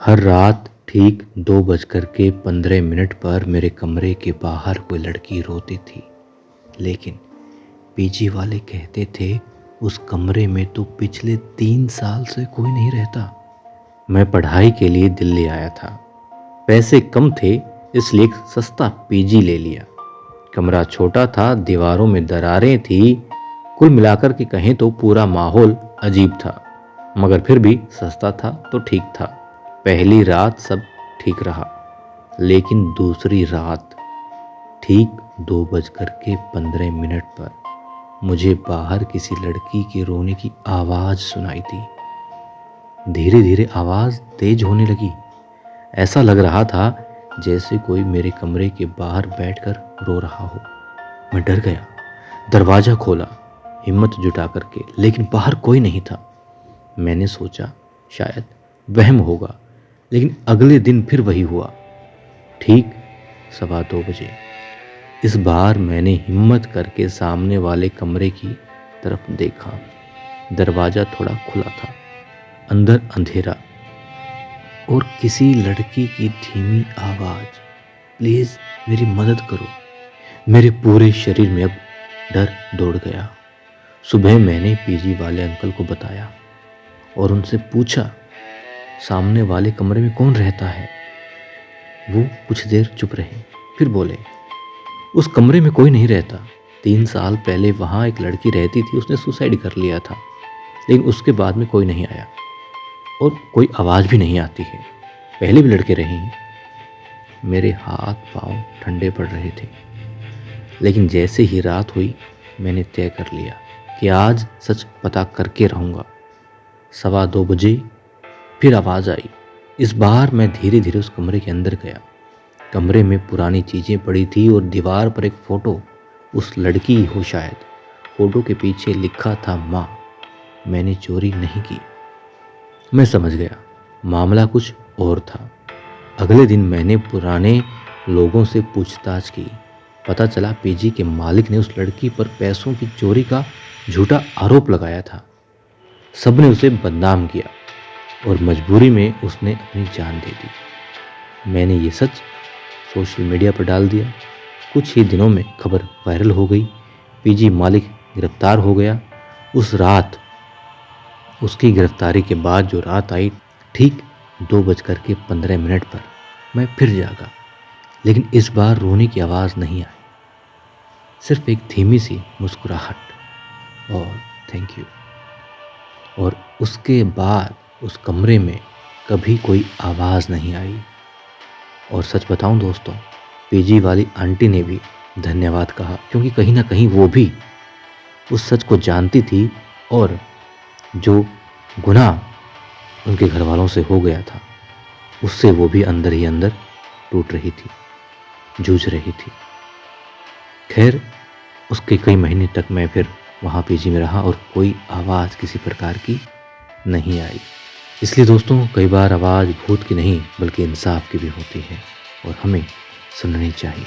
हर रात ठीक 2:15 पर मेरे कमरे के बाहर कोई लड़की रोती थी, लेकिन पीजी वाले कहते थे उस कमरे में तो पिछले 3 साल से कोई नहीं रहता। मैं पढ़ाई के लिए दिल्ली आया था। पैसे कम थे, इसलिए एक सस्ता पीजी ले लिया। कमरा छोटा था, दीवारों में दरारें थी। कुल मिलाकर के कहें तो पूरा माहौल अजीब था, मगर फिर भी सस्ता था तो ठीक था। पहली रात सब ठीक रहा, लेकिन दूसरी रात ठीक 2:15 पर मुझे बाहर किसी लड़की के रोने की आवाज़ सुनाई दी। धीरे धीरे आवाज़ तेज होने लगी। ऐसा लग रहा था जैसे कोई मेरे कमरे के बाहर बैठकर रो रहा हो। मैं डर गया, दरवाज़ा खोला हिम्मत जुटा करके, लेकिन बाहर कोई नहीं था। मैंने सोचा शायद वहम होगा, लेकिन अगले दिन फिर वही हुआ। ठीक 2:15 बजे इस बार मैंने हिम्मत करके सामने वाले कमरे की तरफ देखा। दरवाज़ा थोड़ा खुला था, अंदर अंधेरा और किसी लड़की की धीमी आवाज़, प्लीज़ मेरी मदद करो। मेरे पूरे शरीर में अब डर दौड़ गया। सुबह मैंने पीजी वाले अंकल को बताया और उनसे पूछा सामने वाले कमरे में कौन रहता है। वो कुछ देर चुप रहे, फिर बोले उस कमरे में कोई नहीं रहता। 3 साल पहले वहाँ एक लड़की रहती थी, उसने सुसाइड कर लिया था, लेकिन उसके बाद में कोई नहीं आया और कोई आवाज़ भी नहीं आती है। पहले भी लड़के रहे हैं। मेरे हाथ पांव ठंडे पड़ रहे थे, लेकिन जैसे ही रात हुई मैंने तय कर लिया कि आज सच पता करके रहूँगा। 2:15 बजे फिर आवाज़ आई। इस बार मैं धीरे धीरे उस कमरे के अंदर गया। कमरे में पुरानी चीज़ें पड़ी थी और दीवार पर एक फ़ोटो, उस लड़की हो शायद। फ़ोटो के पीछे लिखा था माँ, मैंने चोरी नहीं की। मैं समझ गया मामला कुछ और था। अगले दिन मैंने पुराने लोगों से पूछताछ की। पता चला पीजी के मालिक ने उस लड़की पर पैसों की चोरी का झूठा आरोप लगाया था। सबने उसे बदनाम किया और मजबूरी में उसने अपनी जान दे दी। मैंने ये सच सोशल मीडिया पर डाल दिया। कुछ ही दिनों में खबर वायरल हो गई। पीजी मालिक गिरफ्तार हो गया। उस रात, उसकी गिरफ्तारी के बाद जो रात आई, ठीक 2:15 पर मैं फिर जागा, लेकिन इस बार रोने की आवाज़ नहीं आई, सिर्फ एक धीमी सी मुस्कुराहट और थैंक यू। और उसके बाद उस कमरे में कभी कोई आवाज़ नहीं आई। और सच बताऊं दोस्तों, पीजी वाली आंटी ने भी धन्यवाद कहा, क्योंकि कहीं ना कहीं वो भी उस सच को जानती थी और जो गुनाह उनके घर वालों से हो गया था, उससे वो भी अंदर ही अंदर टूट रही थी, जूझ रही थी। खैर, उसके कई महीने तक मैं फिर वहाँ पीजी में रहा और कोई आवाज़ किसी प्रकार की नहीं आई। इसलिए दोस्तों, कई बार आवाज़ भूत की नहीं बल्कि इंसाफ की भी होती है और हमें सुननी चाहिए।